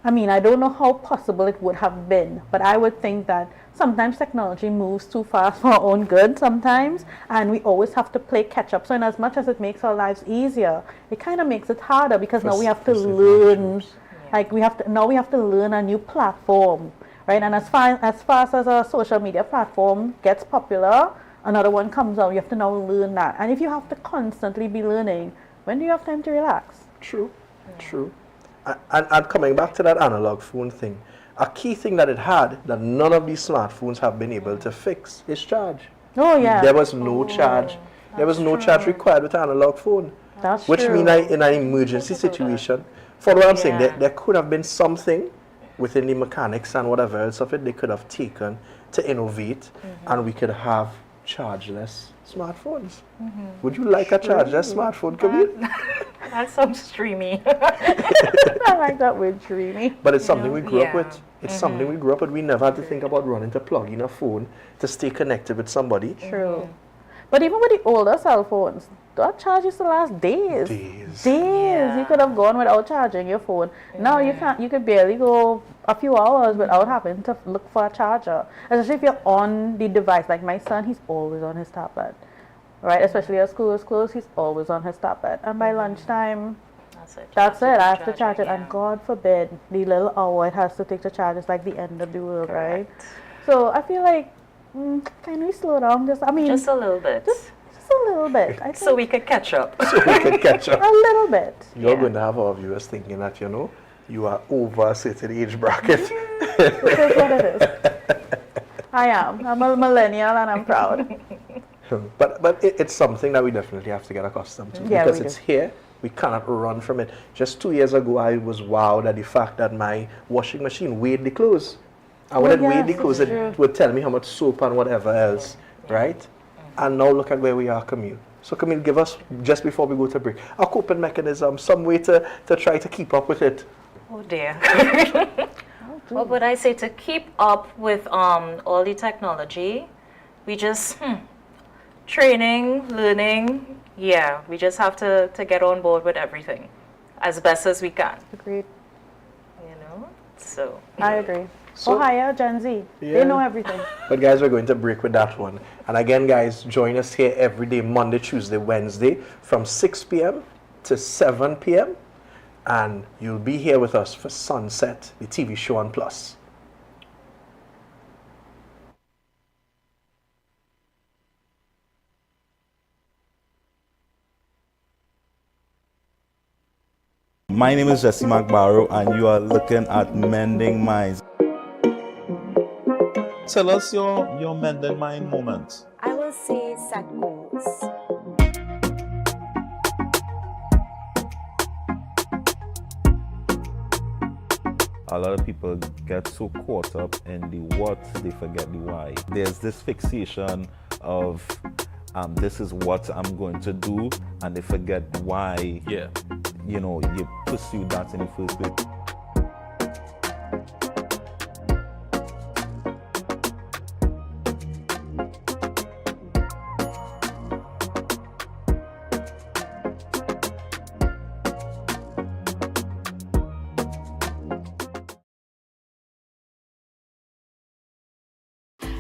I don't know how possible it would have been, but I would think that sometimes technology moves too fast for our own good sometimes, and we always have to play catch up. So in as much as it makes our lives easier, it kind of makes it harder, because now we have to learn, we have to learn a new platform, right? And as fast as a social media platform gets popular, another one comes out. You have to now learn that. And if you have to constantly be learning, when do you have time to relax? True. And coming back to that analog phone thing, a key thing that it had that none of these smartphones have been able to fix is charge. Oh yeah. There was no charge. There was no charge required with an analog phone. That's which true. means in an emergency situation, for what I'm saying, there could have been something within the mechanics and whatever else of it they could have taken to innovate, and we could have chargeless smartphones. Would you like a chargeless smartphone, Camille? That sounds streamy. I like that word, dreamy. But it's something we grew up with. It's something we grew up with. We never had to think about running to plug in a phone to stay connected with somebody. True. But even with the older cell phones, that charge used to last days. Days. Days. You could have gone without charging your phone. Now you can't. You could barely go a few hours without having to look for a charger. Especially if you're on the device. Like my son, he's always on his tablet. Right? Especially as school is closed, he's always on his tablet. And by lunchtime, that's it. I have to charge it. And God forbid, the little hour it has to take to charge is like the end of the world, right? So I feel like, can we slow down? Just a little bit. Just a little bit. I think So we could catch up. So we can catch up. a little bit. You're going to have our viewers thinking that, you are over a certain age bracket. It is what it is. I am. I'm a millennial and I'm proud. But it's something that we definitely have to get accustomed to, Yeah, because we it's do. here. We cannot run from it. Just 2 years ago, I was wowed at the fact that my washing machine weighed the clothes. And when it weighed the yes, clothes, it's it true. would tell me how much soap and whatever else, right? And now look at where we are, Camille. So Camille, give us, just before we go to break, a coping mechanism, some way to try to keep up with it. Oh dear. What would I say? To keep up with all the technology, we just training, learning. Yeah, we just have to get on board with everything as best as we can. Agreed. So I agree. So- Ohio, Gen Z. Yeah. They know everything. But guys, we're going to break with that one. And again, guys, join us here every day, Monday, Tuesday, Wednesday, from 6 p.m. to 7 p.m. And you'll be here with us for Sunset, the TV show on Plus. My name is Jesse McBarrow, and you are looking at Mending Minds. Tell us your Mending Mind moment. I will say set goals. A lot of people get so caught up in the what, they forget the why. There's this fixation of this is what I'm going to do, and they forget why you pursue that in the first place.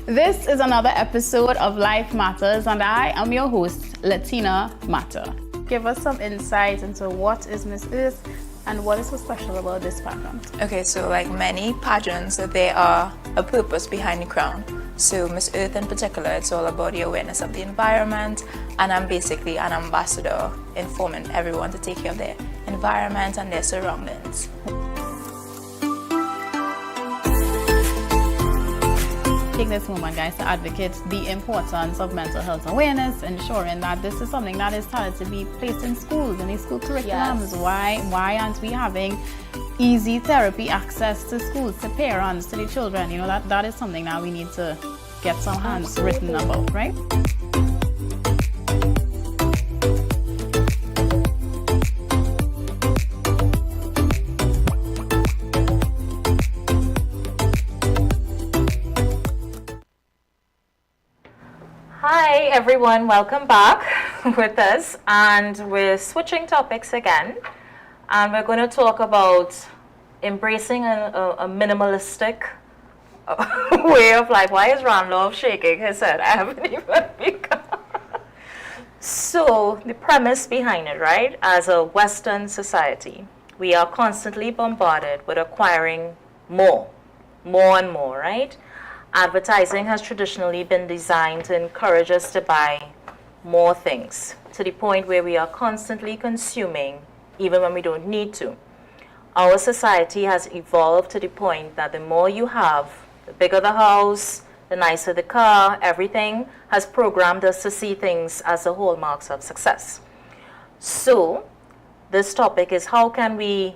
This is another episode of Life Matters, and I am your host, Latina Mata. Give us some insight into what is Miss Earth and what is so special about this pageant. Okay, so like many pageants, there are a purpose behind the crown. So Miss Earth in particular, it's all about the awareness of the environment, and I'm basically an ambassador informing everyone to take care of their environment and their surroundings. Take this moment, guys, to advocate the importance of mental health awareness, ensuring that this is something that is started to be placed in schools, in these school curriculums. Yes. Why aren't we having easy therapy access to schools, to parents, to the children? That is something that we need to get some hands written about, right? hi everyone, welcome back with us, and we're switching topics again, and we're going to talk about embracing a minimalistic way of life. Why is Randolph shaking his head? I haven't even begun. So the premise behind it, right? As a Western society, we are constantly bombarded with acquiring more and more, right? Advertising has traditionally been designed to encourage us to buy more things, to the point where we are constantly consuming even when we don't need to. Our society has evolved to the point that the more you have, the bigger the house, the nicer the car, everything has programmed us to see things as the hallmarks of success. So this topic is, how can we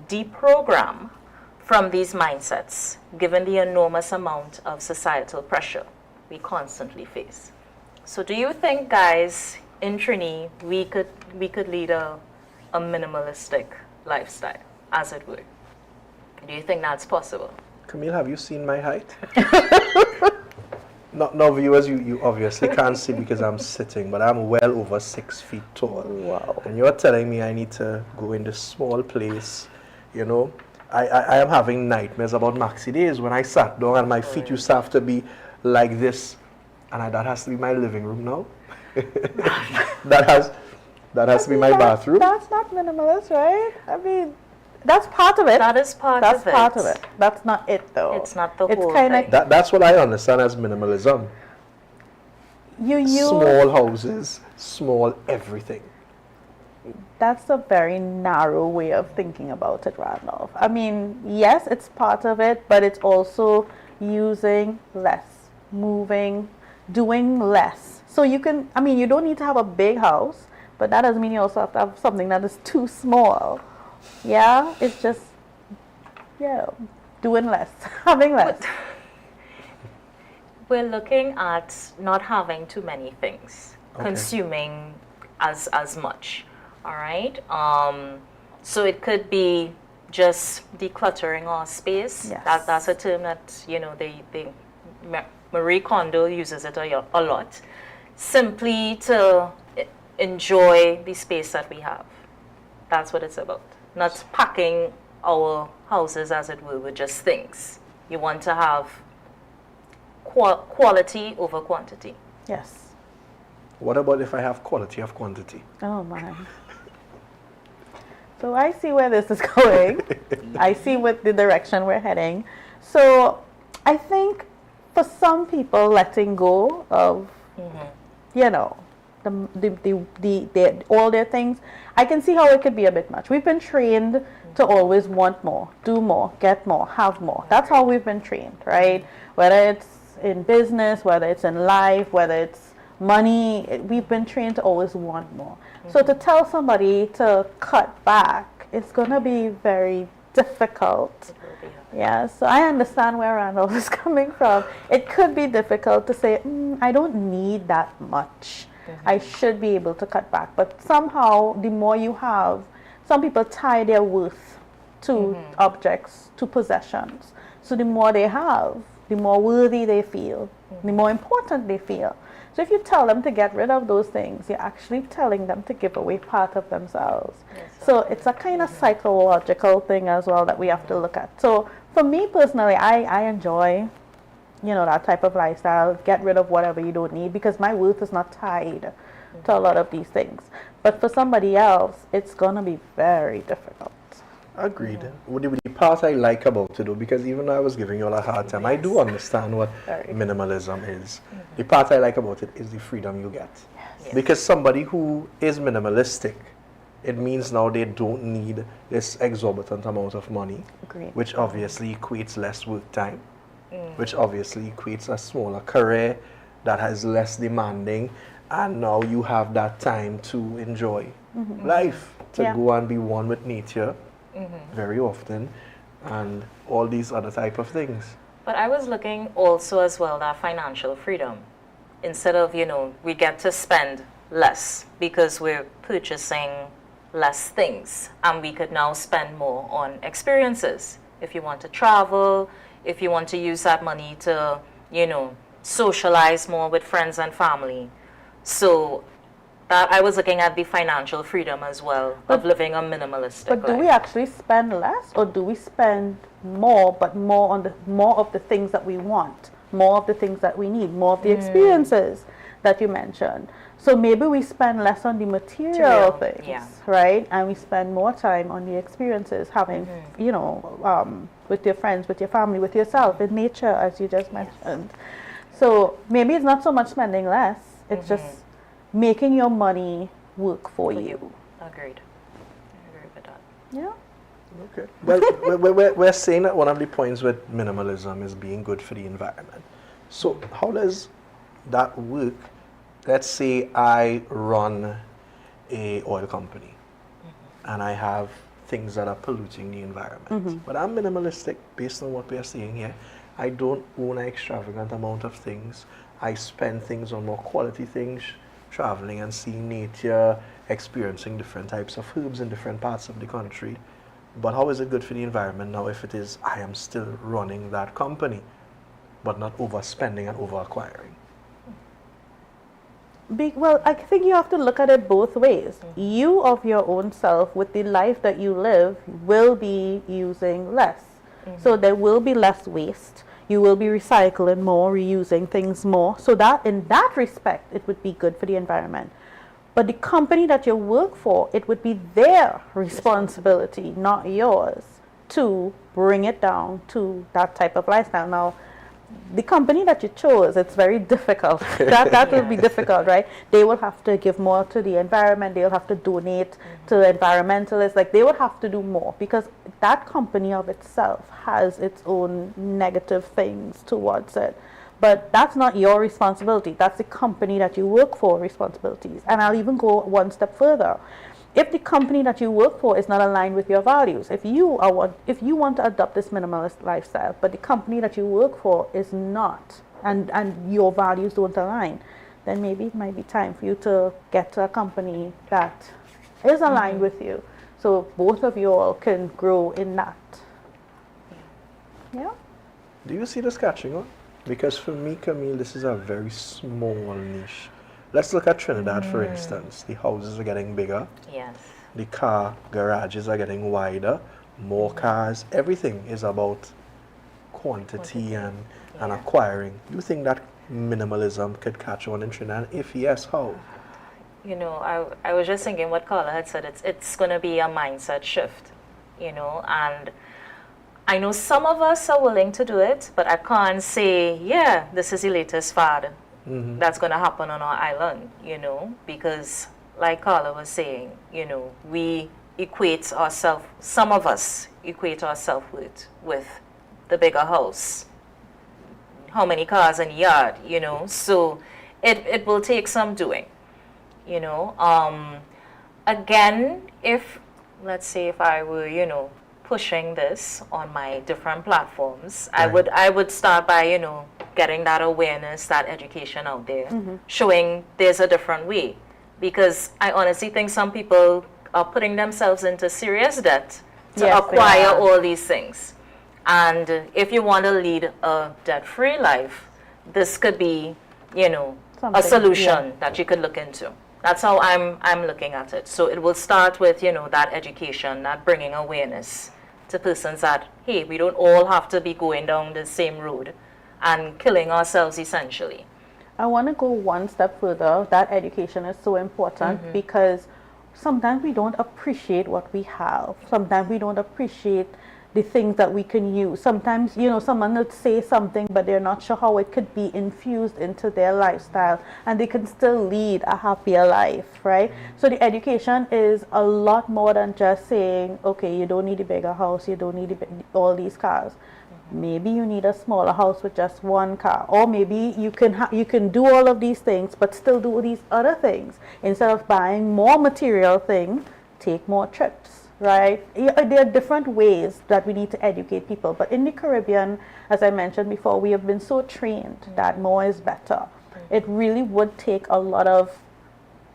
deprogram from these mindsets, given the enormous amount of societal pressure we constantly face? So do you think, guys, in Trini, we could lead a minimalistic lifestyle, as it were? Do you think that's possible? Camille, have you seen my height? No, viewers, you obviously can't see because I'm sitting, but I'm well over 6 feet tall. Wow. And you're telling me I need to go in this small place, you know? I am having nightmares about maxi days when I sat down and my feet used to have to be like this. And that has to be my living room now. that has to be my bathroom. That's not minimalist, right? I mean, that's part of it. That is part That's of it. part of it. That's not it, though. It's not the It's whole kinda- thing. That's what I understand as minimalism. You Small houses, small everything. That's a very narrow way of thinking about it, Randolph. I mean, yes, it's part of it, but it's also using less, moving, doing less. So you can, I mean, you don't need to have a big house, but that doesn't mean you also have to have something that is too small. Yeah, it's just, yeah, doing less, having less. We're looking at not having too many things, Okay. consuming as much. All right. So it could be just decluttering our space. Yes. That's a term that Marie Kondo uses it a lot. Simply to enjoy the space that we have. That's what it's about. Not packing our houses, as it were, with just things. You want to have quality over quantity. Yes. What about if I have quality of quantity? Oh, my. So I see where this is going. I see what the direction we're heading. So I think for some people, letting go of, you know, all their things, I can see how it could be a bit much. We've been trained to always want more, do more, get more, have more. That's how we've been trained, right? Whether it's in business, whether it's in life, whether it's money, we've been trained to always want more. So to tell somebody to cut back, it's going to be very difficult. Yeah, so I understand where Randolph is coming from. It could be difficult to say, I don't need that much. I should be able to cut back. But somehow, the more you have, some people tie their worth to objects, to possessions. So the more they have, the more worthy they feel, the more important they feel. So if you tell them to get rid of those things, you're actually telling them to give away part of themselves. Yes, so it's a kind of psychological thing as well that we have to look at. So for me personally, I enjoy, you know, that type of lifestyle. Get rid of whatever you don't need because my worth is not tied to a lot of these things. But for somebody else, it's going to be very difficult. Agreed. The part I like about it though, because even though I was giving you all a hard time, I do understand what minimalism is. The part I like about it is the freedom you get. Yes. Because somebody who is minimalistic, it means now they don't need this exorbitant amount of money, which obviously equates less work time, which obviously equates a smaller career that has less demanding, and now you have that time to enjoy life, to go and be one with nature. Very often, and all these other type of things. But I was looking also as well at financial freedom. Instead of, you know, we get to spend less because we're purchasing less things, and we could now spend more on experiences. If you want to travel, if you want to use that money to, you know, socialize more with friends and family. So that I was looking at the financial freedom as well of living a minimalistic life. But do we actually spend less, or do we spend more, but more on more of the things that we want, more of the things that we need, more of the experiences that you mentioned? So maybe we spend less on the material things, right? And we spend more time on the experiences, having, you know, with your friends, with your family, with yourself, in nature, as you just mentioned. So maybe it's not so much spending less, it's just making your money work for you. Agreed. I agree with that. Yeah. Okay. Well, we're saying that one of the points with minimalism is being good for the environment. So how does that work? Let's say I run a oil company and I have things that are polluting the environment. But I'm minimalistic based on what we are saying here. I don't own an extravagant amount of things. I spend things on more quality things, traveling and seeing nature, experiencing different types of herbs in different parts of the country. But how is it good for the environment now if it is I am still running that company, but not overspending and over acquiring? Well, I think you have to look at it both ways. You of your own self, with the life that you live, will be using less. So there will be less waste. You will be recycling more, reusing things more. So that in that respect, it would be good for the environment. But the company that you work for, it would be their responsibility, not yours, to bring it down to that type of lifestyle. Now, the company that you chose, it's very difficult. that will be difficult, right? They will have to give more to the environment. They'll have to donate to environmentalists. Like, they would have to do more because that company of itself has its own negative things towards it. But that's not your responsibility. That's the company that you work for responsibilities. And I'll even go one step further. If the company that you work for is not aligned with your values, if you want to adopt this minimalist lifestyle, but the company that you work for is not, and your values don't align, then maybe it might be time for you to get to a company that is aligned with you, so both of you all can grow in that. Yeah. Do you see this catching on? Because for me, Camille, this is a very small niche. Let's look at Trinidad, for instance. The houses are getting bigger. Yes. The car garages are getting wider. More cars. Everything is about quantity and acquiring. Do you think that minimalism could catch on in Trinidad? If yes, how? You know, I was just thinking what Carla had said. It's going to be a mindset shift, you know, and I know some of us are willing to do it, but I can't say, yeah, this is the latest fad. That's going to happen on our island, you know, because like Carla was saying, you know, we equate ourselves, some of us equate our self-worth with the bigger house, how many cars in the yard, you know, so it will take some doing, you know. Again, let's say if I were, you know, pushing this on my different platforms, right. I would start by, you know, getting that awareness, that education out there, showing there's a different way. Because I honestly think some people are putting themselves into serious debt to acquire all these things. And if you want to lead a debt-free life, this could be, you know, a solution that you could look into. That's how I'm looking at it. So it will start with, you know, that education, that bringing awareness to persons that, hey, we don't all have to be going down the same road and killing ourselves essentially. I want to go one step further. That education is so important because sometimes we don't appreciate what we have. Sometimes we don't appreciate the things that we can use. Sometimes, you know, someone will say something, but they're not sure how it could be infused into their lifestyle, and they can still lead a happier life, right? So the education is a lot more than just saying, okay, you don't need a bigger house, you don't need all these cars. Maybe you need a smaller house with just one car, or maybe you can do all of these things, but still do these other things. Instead of buying more material things, take more trips. Right? There are different ways that we need to educate people. But in the Caribbean, as I mentioned before, we have been so trained that more is better. It really would take a lot of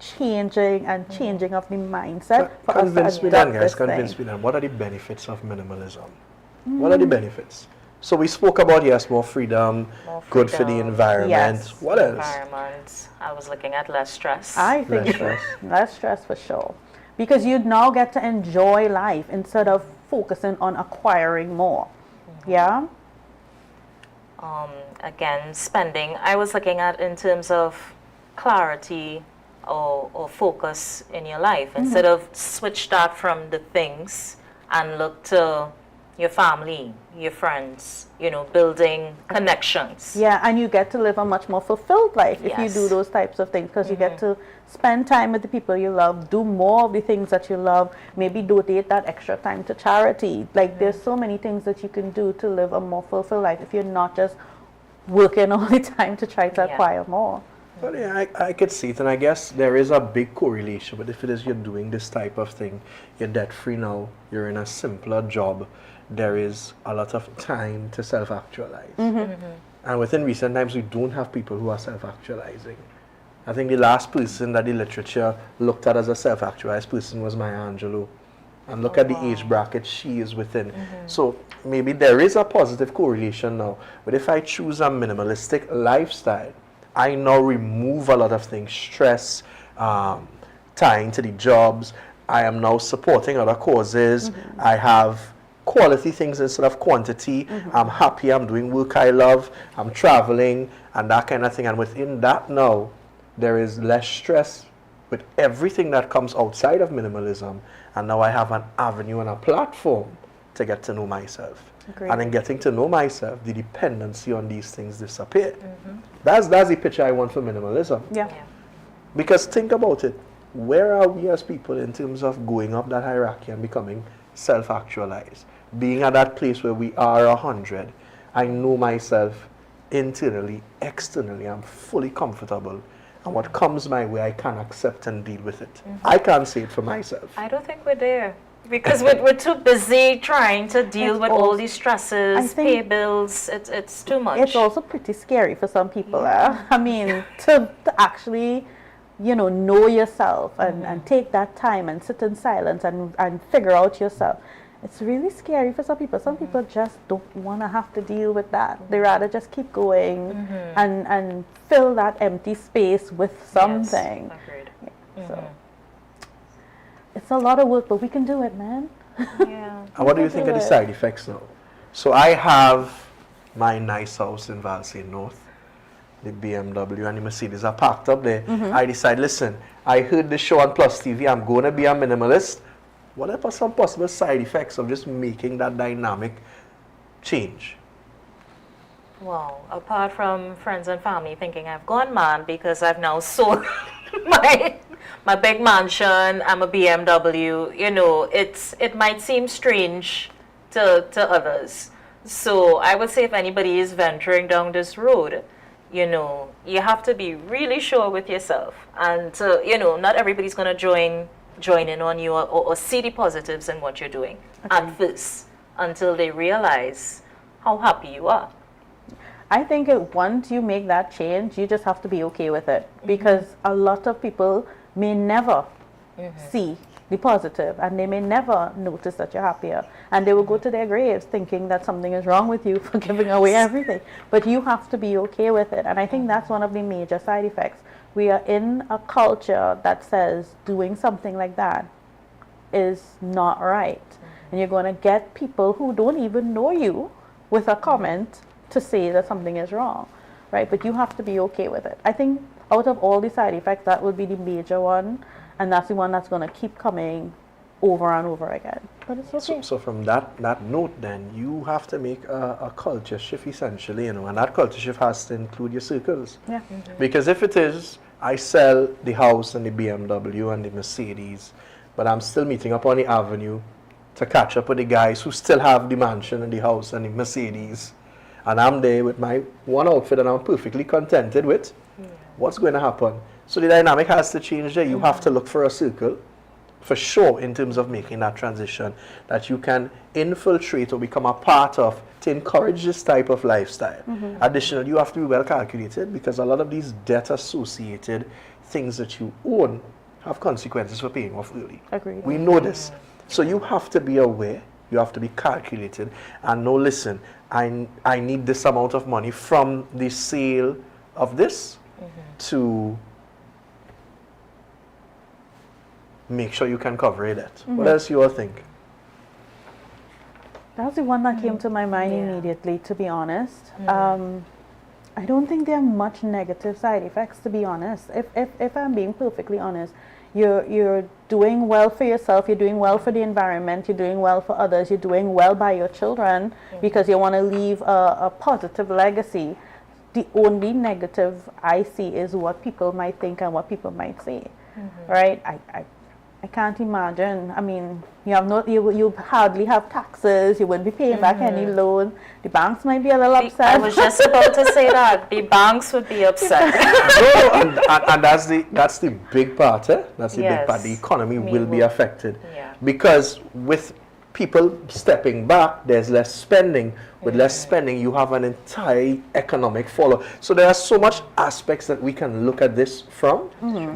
changing of the mindset for us to adopt this thing. Convince me then. What are the benefits of minimalism? What are the benefits? So we spoke about, yes, more freedom, good for the environment. Yes. What else? Environment. I was looking at less stress. I think less stress for sure. Because you now get to enjoy life instead of focusing on acquiring more. Yeah? Again, spending. I was looking at in terms of clarity or focus in your life. Instead of switch that from the things and look to your family, your friends, you know, building connections. Yeah, and you get to live a much more fulfilled life if you do those types of things, because you get to spend time with the people you love, do more of the things that you love, maybe donate that extra time to charity. Like, there's so many things that you can do to live a more fulfilled life if you're not just working all the time to try to acquire more. Well, yeah, I could see it, and I guess there is a big correlation. But if it is you're doing this type of thing, you're debt-free now, you're in a simpler job, there is a lot of time to self-actualize. And within recent times, we don't have people who are self-actualizing. I think the last person that the literature looked at as a self-actualized person was Maya Angelou. and look at the age bracket she is within. So maybe there is a positive correlation now. But if I choose a minimalistic lifestyle, I now remove a lot of things, stress, tying to the jobs. I am now supporting other causes. I have quality things instead of quantity. I'm happy, I'm doing work I love, I'm traveling, and that kind of thing. And within that now, there is less stress with everything that comes outside of minimalism. And now I have an avenue and a platform to get to know myself. Agreed. And in getting to know myself, the dependency on these things disappear. That's the picture I want for minimalism. Yeah. Because think about it. Where are we as people in terms of going up that hierarchy and becoming self-actualized? Being at that place where we are 100. I know myself internally, externally. I'm fully comfortable. And what comes my way, I can accept and deal with it. I can't say it for myself. I don't think we're there. Because we're too busy trying to deal with all these stresses, pay bills. It's too much. It's also pretty scary for some people. I mean, to actually, know yourself and take that time and sit in silence and figure out yourself. It's really scary for some people. Some people just don't want to have to deal with that. They rather just keep going and fill that empty space with something. Yes, agreed. So it's a lot of work, but we can do it, man. Yeah. And what do you think of the side effects now? So I have my nice house in Valsay North. The BMW and the Mercedes are parked up there. I decide, listen, I heard the show on PlusTV, I'm going to be a minimalist. What are some possible side effects of just making that dynamic change? Well, apart from friends and family thinking I've gone mad because I've now sold my big mansion, I'm a BMW, it might seem strange to others. So I would say if anybody is venturing down this road, you have to be really sure with yourself. And, not everybody's going to join in on you or see the positives in what you're doing at first until they realize how happy you are. I think once you make that change, you just have to be okay with it, because a lot of people may never see the positive, and they may never notice that you're happier, and they will go to their graves thinking that something is wrong with you for giving away everything. But you have to be okay with it, and I think that's one of the major side effects. We are in a culture that says doing something like that is not right, and you're going to get people who don't even know you with a comment to say that something is wrong, right? But you have to be okay with it. I think out of all the side effects, that would be the major one, and that's the one that's going to keep coming over and over again. But it's okay. So from that note, then, you have to make a culture shift, essentially, and that culture shift has to include your circles. Yeah. Because if it is, I sell the house and the BMW and the Mercedes, but I'm still meeting up on the avenue to catch up with the guys who still have the mansion and the house and the Mercedes, and I'm there with my one outfit and I'm perfectly contented with, what's going to happen? So the dynamic has to change there. You have to look for a circle, for sure, in terms of making that transition, that you can infiltrate or become a part of to encourage this type of lifestyle. Additionally, you have to be well calculated, because a lot of these debt-associated things that you own have consequences for paying off early. Agreed. We know this. So you have to be aware, you have to be calculated, and know, listen, I need this amount of money from the sale of this to make sure you can cover it. What else you all think? That's the one that came to my mind immediately, to be honest. I don't think there are much negative side effects, to be honest. If I'm being perfectly honest, you're doing well for yourself, you're doing well for the environment, you're doing well for others, you're doing well by your children, because you want to leave a positive legacy. The only negative I see is what people might think and what people might say, right? I can't imagine. I mean, you hardly have taxes. You wouldn't be paying back any loan. The banks might be a little upset. I was just about to say that the banks would be upset. No, and that's the big part. That's the big part. The economy will be affected, because with people stepping back, there's less spending. With less spending, you have an entire economic fallout. So there are so much aspects that we can look at this from,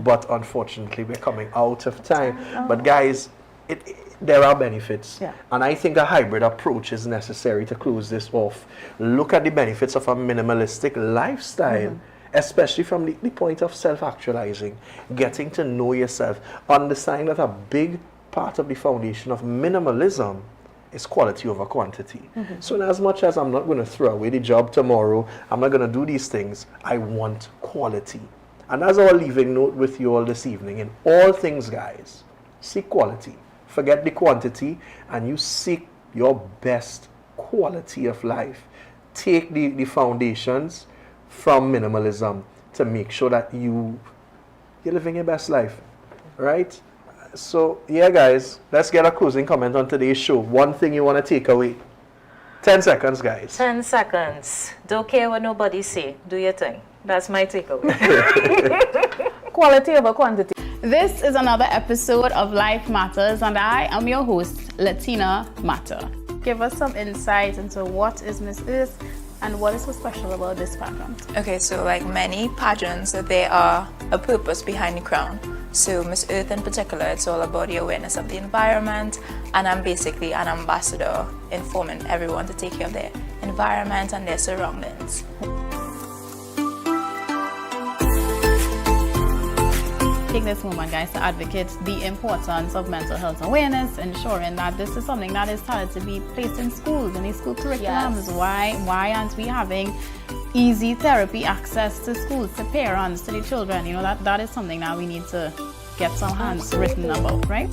but unfortunately, we're coming out of time. But guys, there are benefits. Yeah. And I think a hybrid approach is necessary to close this off. Look at the benefits of a minimalistic lifestyle, especially from the point of self-actualizing, getting to know yourself, understanding that a big part of the foundation of minimalism is quality over quantity. So in as much as I'm not going to throw away the job tomorrow, I'm not going to do these things, I want quality. And that's our leaving note with you all this evening. In all things, guys, seek quality. Forget the quantity, and you seek your best quality of life. Take the foundations from minimalism to make sure that you're living your best life, right? So, yeah, guys, let's get a closing comment on today's show. One thing you want to take away. 10 seconds, guys. 10 seconds. Don't care what nobody say. Do your thing. That's my takeaway. Quality over quantity. This is another episode of Life Matters, and I am your host, Latina Mata. Give us some insight into what is Miss Earth and what is so special about this pageant. Okay, so like many pageants, there are a purpose behind the crown. So Miss Earth in particular, it's all about the awareness of the environment, and I'm basically an ambassador informing everyone to take care of their environment and their surroundings. Take this moment, guys, to advocate the importance of mental health awareness, ensuring that this is something that is started to be placed in schools, in these school curriculums. Yes. Why aren't we having easy therapy access to schools, to parents, to the children? You know, that is something that we need to get some hands written about, right?